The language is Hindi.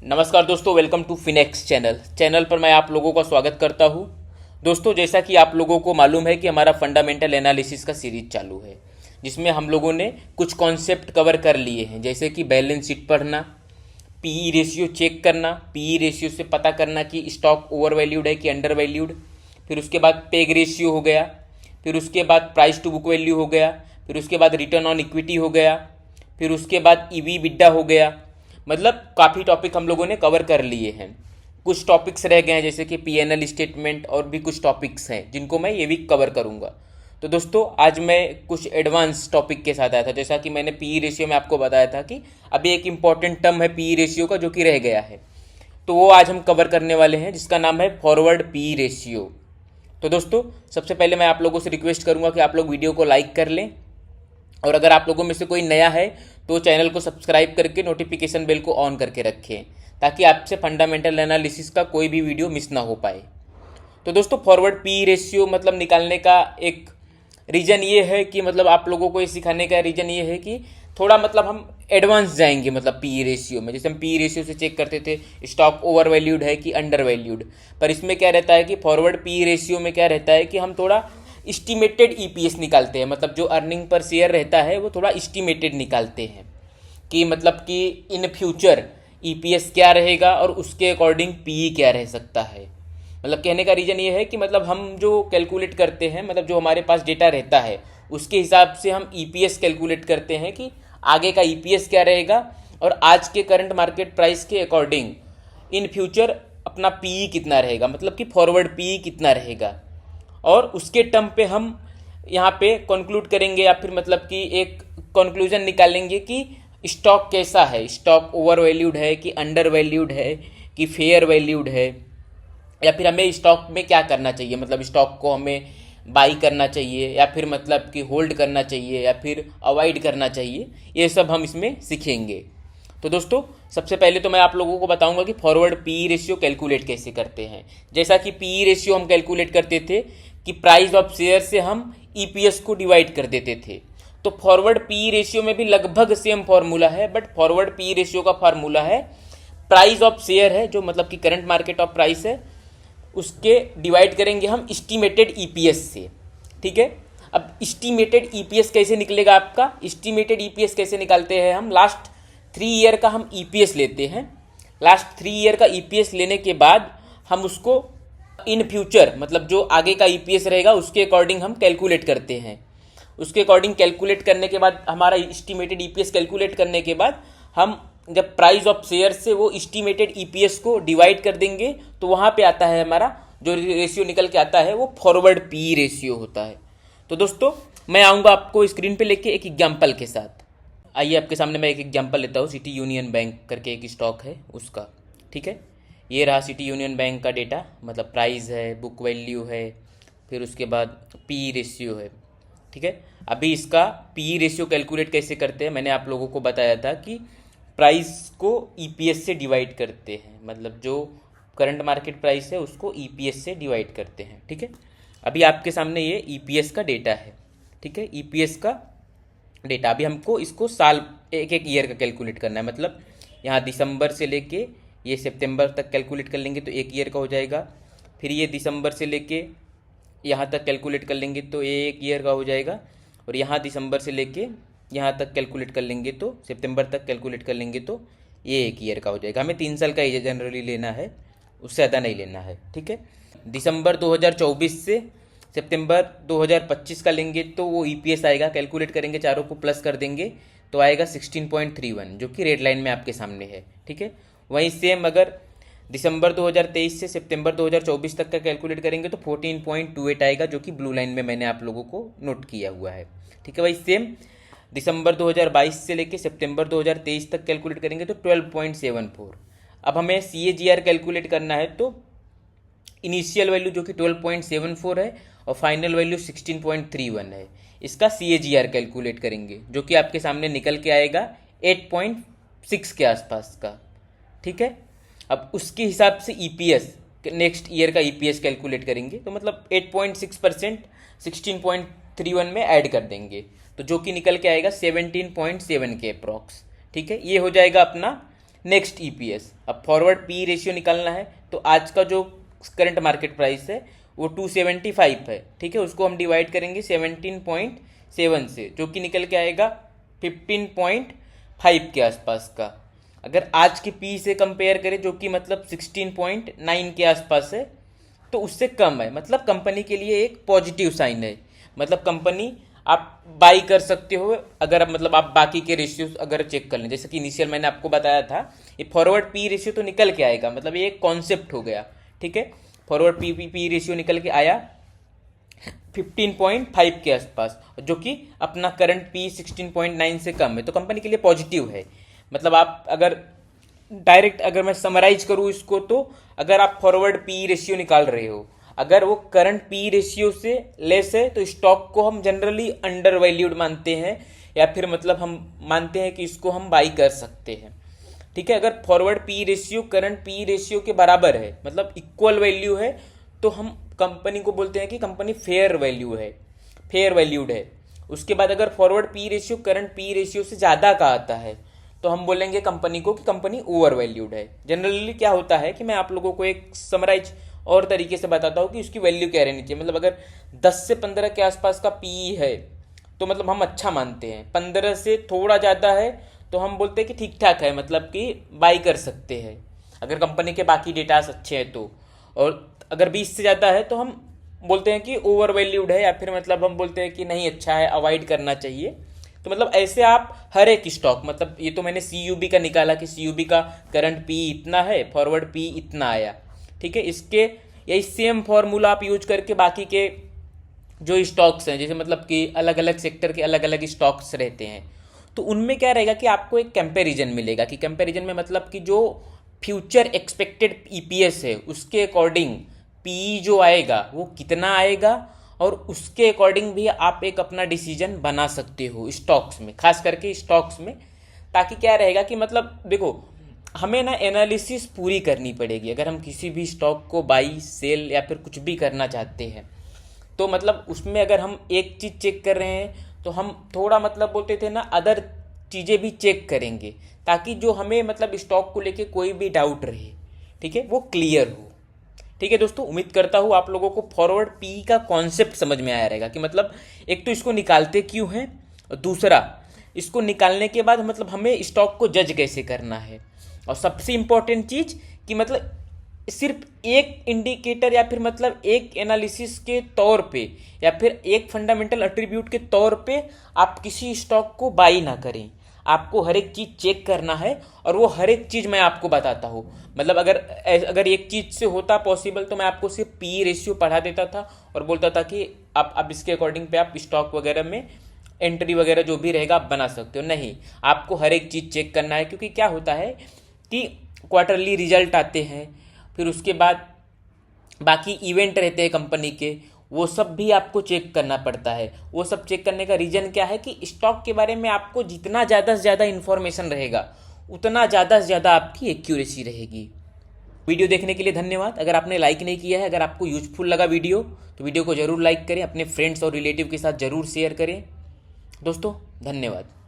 नमस्कार दोस्तों, वेलकम टू फिनेक्स चैनल पर मैं आप लोगों का स्वागत करता हूं। दोस्तों, जैसा कि आप लोगों को मालूम है कि हमारा फंडामेंटल एनालिसिस का सीरीज चालू है, जिसमें हम लोगों ने कुछ कॉन्सेप्ट कवर कर लिए हैं, जैसे कि बैलेंस शीट पढ़ना, पीई रेशियो चेक करना, पीई रेशियो से पता करना कि स्टॉक ओवर वैल्यूड है कि अंडर वैल्यूड, फिर उसके बाद पेग रेशियो हो गया, फिर उसके बाद प्राइस टू बुक वैल्यू हो गया, फिर उसके बाद रिटर्न ऑन इक्विटी हो गया, फिर उसके बाद ईवी बिड्डा हो गया। मतलब काफ़ी टॉपिक हम लोगों ने कवर कर लिए हैं। कुछ टॉपिक्स रह गए हैं, जैसे कि पीएनएल स्टेटमेंट, और भी कुछ टॉपिक्स हैं जिनको मैं ये वीक कवर करूंगा। तो दोस्तों, आज मैं कुछ एडवांस टॉपिक के साथ आया था। जैसा कि मैंने पीई रेशियो में आपको बताया था कि अभी एक इंपॉर्टेंट टर्म है पीई रेशियो का, जो कि रह गया है, तो वो आज हम कवर करने वाले हैं, जिसका नाम है फॉरवर्ड पीई रेशियो। तो दोस्तों, सबसे पहले मैं आप लोगों से रिक्वेस्ट करूंगा कि आप लोग वीडियो को लाइक कर लें, और अगर आप लोगों में से कोई नया है तो चैनल को सब्सक्राइब करके नोटिफिकेशन बेल को ऑन करके रखें, ताकि आपसे फंडामेंटल एनालिसिस का कोई भी वीडियो मिस ना हो पाए। तो दोस्तों, फॉरवर्ड पी रेशियो मतलब निकालने का एक रीज़न ये है कि मतलब आप लोगों को ये सिखाने का रीज़न ये है कि थोड़ा मतलब हम एडवांस जाएंगे मतलब पी रेशियो में। जैसे हम पी रेशियो से चेक करते थे स्टॉक ओवर वैल्यूड है कि अंडर वैल्यूड, पर इसमें क्या रहता है कि फॉरवर्ड पी रेशियो में क्या रहता है कि हम थोड़ा इस्टीमेटेड ईपीएस निकालते हैं। मतलब जो अर्निंग पर शेयर रहता है वो थोड़ा इस्टीमेटेड निकालते हैं कि मतलब कि इन फ्यूचर ईपीएस क्या रहेगा और उसके अकॉर्डिंग पीई क्या रह सकता है। मतलब कहने का रीज़न ये है कि मतलब हम जो कैलकुलेट करते हैं, मतलब जो हमारे पास डेटा रहता है उसके हिसाब से हम ईपीएस कैलकुलेट करते हैं कि आगे का ईपीएस क्या रहेगा, और आज के करंट मार्केट प्राइस के अकॉर्डिंग इन फ्यूचर अपना पीई कितना रहेगा, मतलब कि फॉरवर्ड पीई कितना रहेगा। और उसके टर्म पे हम यहाँ पे कंक्लूड करेंगे, या फिर मतलब कि एक कंक्लूजन निकालेंगे कि स्टॉक कैसा है, स्टॉक ओवर वैल्यूड है कि अंडर वैल्यूड है कि फेयर वैल्यूड है, या फिर हमें स्टॉक में क्या करना चाहिए, मतलब स्टॉक को हमें बाई करना चाहिए या फिर मतलब कि होल्ड करना चाहिए या फिर अवॉइड करना चाहिए। ये सब हम इसमें सीखेंगे। तो दोस्तों, सबसे पहले तो मैं आप लोगों को बताऊंगा कि फॉरवर्ड पी रेशियो कैलकुलेट कैसे करते हैं। जैसा कि पी रेशियो हम कैलकुलेट करते थे कि प्राइस ऑफ शेयर से हम ईपीएस को डिवाइड कर देते थे, तो फॉरवर्ड पी रेशियो में भी लगभग सेम फॉर्मूला है, बट फॉरवर्ड पी रेशियो का फार्मूला है प्राइस ऑफ शेयर है, जो मतलब कि करंट मार्केट ऑफ प्राइस है, उसके डिवाइड करेंगे हम एस्टिमेटेड ईपीएस से। ठीक है, अब एस्टिमेटेड ईपीएस कैसे निकलेगा आपका? एस्टिमेटेड ईपीएस कैसे निकालते हैं हम? लास्ट 3 ईयर का हम ईपीएस लेते हैं। लास्ट 3 ईयर का ईपीएस लेने के बाद हम उसको इन फ्यूचर, मतलब जो आगे का ईपीएस रहेगा उसके अकॉर्डिंग हम कैलकुलेट करते हैं। उसके अकॉर्डिंग कैलकुलेट करने के बाद, हमारा एस्टिमेटेड ईपीएस कैलकुलेट करने के बाद, हम जब प्राइस ऑफ शेयर से वो एस्टिमेटेड ईपीएस को डिवाइड कर देंगे, तो वहाँ पे आता है हमारा जो रेशियो निकल के आता है वो फॉरवर्ड पी रेशियो होता है। तो दोस्तों, मैं आऊँगा आपको स्क्रीन पे लेके एक एग्जाम्पल के साथ। आइए आपके सामने मैं एक एग्जाम्पल लेता हूँ। सिटी यूनियन बैंक करके एक स्टॉक है उसका। ठीक है, ये रहा सिटी यूनियन बैंक का डेटा, मतलब प्राइस है, बुक वैल्यू है, फिर उसके बाद पी रेशियो है। ठीक है, अभी इसका पी रेशियो कैलकुलेट कैसे करते हैं मैंने आप लोगों को बताया था कि प्राइस को ईपीएस से डिवाइड करते हैं, मतलब जो करंट मार्केट प्राइस है उसको ईपीएस से डिवाइड करते हैं। ठीक है, अभी आपके सामने ये ईपीएस का डेटा है। ठीक है, ईपीएस का डेटा अभी हमको इसको साल एक ईयर का कैलकुलेट करना है। मतलब यहाँ दिसंबर से लेके ये सितंबर तक कैलकुलेट कर लेंगे तो एक ईयर का हो जाएगा। फिर ये दिसंबर से लेके यहाँ तक कैलकुलेट कर लेंगे तो ये एक ईयर का हो जाएगा। और यहाँ दिसंबर से लेके यहाँ तक कैलकुलेट कर लेंगे तो सितंबर तक कैलकुलेट कर लेंगे तो ये एक ईयर का हो जाएगा। हमें 3 साल का ही जनरली लेना है, उससे ज़्यादा नहीं लेना है। ठीक है, दिसंबर 2024 से सितंबर 2025 का लेंगे तो वो ईपीएस आएगा, कैलकुलेट करेंगे, चारों को प्लस कर देंगे तो आएगा 16.31, जो कि रेड लाइन में आपके सामने है। ठीक है, वहीं सेम अगर दिसंबर 2023 से सितंबर 2024 तक का कैलकुलेट करेंगे तो 14.28 आएगा, जो कि ब्लू लाइन में मैंने आप लोगों को नोट किया हुआ है। ठीक है, वही सेम दिसंबर 2022 से लेके सितंबर 2023 तक कैलकुलेट करेंगे तो 12.74। अब हमें CAGR कैलकुलेट करना है, तो इनिशियल वैल्यू जो कि 12.74 है और फाइनल वैल्यू 16.31 है, इसका CAGR कैलकुलेट करेंगे, जो कि आपके सामने निकल के आएगा 8.6 के आसपास का। ठीक है, अब उसके हिसाब से ईपीएस, नेक्स्ट ईयर का ईपीएस कैलकुलेट करेंगे, तो मतलब 8.6% 16.31 में ऐड कर देंगे, तो जो कि निकल के आएगा 17.7 के अप्रॉक्स। ठीक है, ये हो जाएगा अपना नेक्स्ट ईपीएस। अब फॉरवर्ड पी रेशियो निकालना है, तो आज का जो करंट मार्केट प्राइस है वो 275 है, ठीक है। उसको हम डिवाइड करेंगे 17.7 से, जो कि निकल के आएगा 15.5 के आसपास का। अगर आज के पी से कंपेयर करें, जो कि मतलब 16.9 के आसपास है, तो उससे कम है, मतलब कंपनी के लिए एक पॉजिटिव साइन है। मतलब कंपनी आप बाई कर सकते हो अगर मतलब आप बाकी के रेशियो अगर चेक कर लें। जैसे कि इनिशियल मैंने आपको बताया था, ये फॉरवर्ड पी रेशियो तो निकल के आएगा, मतलब ये एक कॉन्सेप्ट हो गया, ठीक है। फॉरवर्ड पी रेशियो निकल के आया 15.5 के आसपास, जो कि अपना करंट पी 16.9 से कम है, तो कंपनी के लिए पॉजिटिव है। मतलब आप अगर डायरेक्ट अगर मैं समराइज करूँ इसको, तो अगर आप फॉरवर्ड पी रेशियो निकाल रहे हो, अगर वो करंट पी रेशियो से लेस है, तो स्टॉक को हम जनरली अंडर वैल्यूड मानते हैं, या फिर मतलब हम मानते हैं कि इसको हम बाई कर सकते हैं, ठीक है। अगर forward P ratio current P ratio के बराबर है, मतलब इक्वल वैल्यू है, तो हम कंपनी को बोलते हैं कि कंपनी फेयर वैल्यूड है। उसके बाद अगर forward P ratio current P ratio से ज़्यादा का आता है, तो हम बोलेंगे कंपनी को कि कंपनी ओवर वैल्यूड है। जनरली क्या होता है कि मैं आप लोगों को एक समराइज और तरीके से बताता हूँ कि उसकी वैल्यू क्या रहनी चाहिए। मतलब अगर 10 से 15 के आसपास का पी है, तो मतलब हम अच्छा मानते हैं। 15 से थोड़ा ज़्यादा है तो हम बोलते हैं कि ठीक ठाक है, मतलब कि बाई कर सकते हैं अगर कंपनी के बाकी डेटास अच्छे हैं तो। और अगर 20 से ज़्यादा है तो हम बोलते हैं कि ओवर वैल्यूड है, या फिर मतलब हम बोलते हैं कि नहीं अच्छा है, अवॉइड करना चाहिए। तो मतलब ऐसे आप हर एक स्टॉक, मतलब ये तो मैंने CUB का निकाला कि CUB का करंट पी इतना है, फॉरवर्ड पी इतना आया, ठीक है। इसके यही सेम फॉर्मूला आप यूज करके बाकी के जो स्टॉक्स हैं, जैसे मतलब कि अलग अलग सेक्टर के अलग अलग स्टॉक्स रहते हैं, तो उनमें क्या रहेगा कि आपको एक कंपैरिजन मिलेगा। कि कंपैरिजन में मतलब कि जो फ्यूचर एक्सपेक्टेड ईपीएस है उसके अकॉर्डिंग पी जो आएगा वो कितना आएगा, और उसके अकॉर्डिंग भी आप एक अपना डिसीजन बना सकते हो स्टॉक्स में, खास करके स्टॉक्स में। ताकि क्या रहेगा कि मतलब देखो, हमें ना एनालिसिस पूरी करनी पड़ेगी अगर हम किसी भी स्टॉक को बाई सेल या फिर कुछ भी करना चाहते हैं। तो मतलब उसमें अगर हम एक चीज़ चेक कर रहे हैं, तो हम थोड़ा मतलब बोलते थे ना अदर चीज़ें भी चेक करेंगे, ताकि जो हमें मतलब स्टॉक को लेके कोई भी डाउट रहे, ठीक है, वो क्लियर हो। ठीक है दोस्तों, उम्मीद करता हूँ आप लोगों को फॉरवर्ड पी का कॉन्सेप्ट समझ में आया रहेगा कि मतलब एक तो इसको निकालते क्यों हैं, और दूसरा इसको निकालने के बाद मतलब हमें स्टॉक को जज कैसे करना है। और सबसे इम्पोर्टेंट चीज़ कि मतलब सिर्फ एक इंडिकेटर या फिर मतलब एक एनालिसिस के तौर पे या फिर एक फंडामेंटल एट्रीब्यूट के तौर पे आप किसी स्टॉक को बाई ना करें। आपको हर एक चीज़ चेक करना है, और वो हर एक चीज़ मैं आपको बताता हूँ। मतलब अगर एक चीज़ से होता पॉसिबल तो मैं आपको सिर्फ पी रेशियो पढ़ा देता था और बोलता था कि आप इसके अकॉर्डिंग पे आप स्टॉक वगैरह में एंट्री वगैरह जो भी रहेगा आप बना सकते हो। नहीं, आपको हर एक चीज़ चेक करना है, क्योंकि क्या होता है कि क्वार्टरली रिजल्ट आते हैं, फिर उसके बाद बाकी इवेंट रहते हैं कंपनी के, वो सब भी आपको चेक करना पड़ता है। वो सब चेक करने का रीज़न क्या है कि स्टॉक के बारे में आपको जितना ज़्यादा से ज़्यादा इन्फॉर्मेशन रहेगा, उतना ज़्यादा से ज़्यादा आपकी एक्यूरेसी रहेगी। वीडियो देखने के लिए धन्यवाद। अगर आपने लाइक नहीं किया है, अगर आपको यूजफुल लगा वीडियो, तो वीडियो को ज़रूर लाइक करें, अपने फ्रेंड्स और रिलेटिव के साथ ज़रूर शेयर करें। दोस्तों धन्यवाद।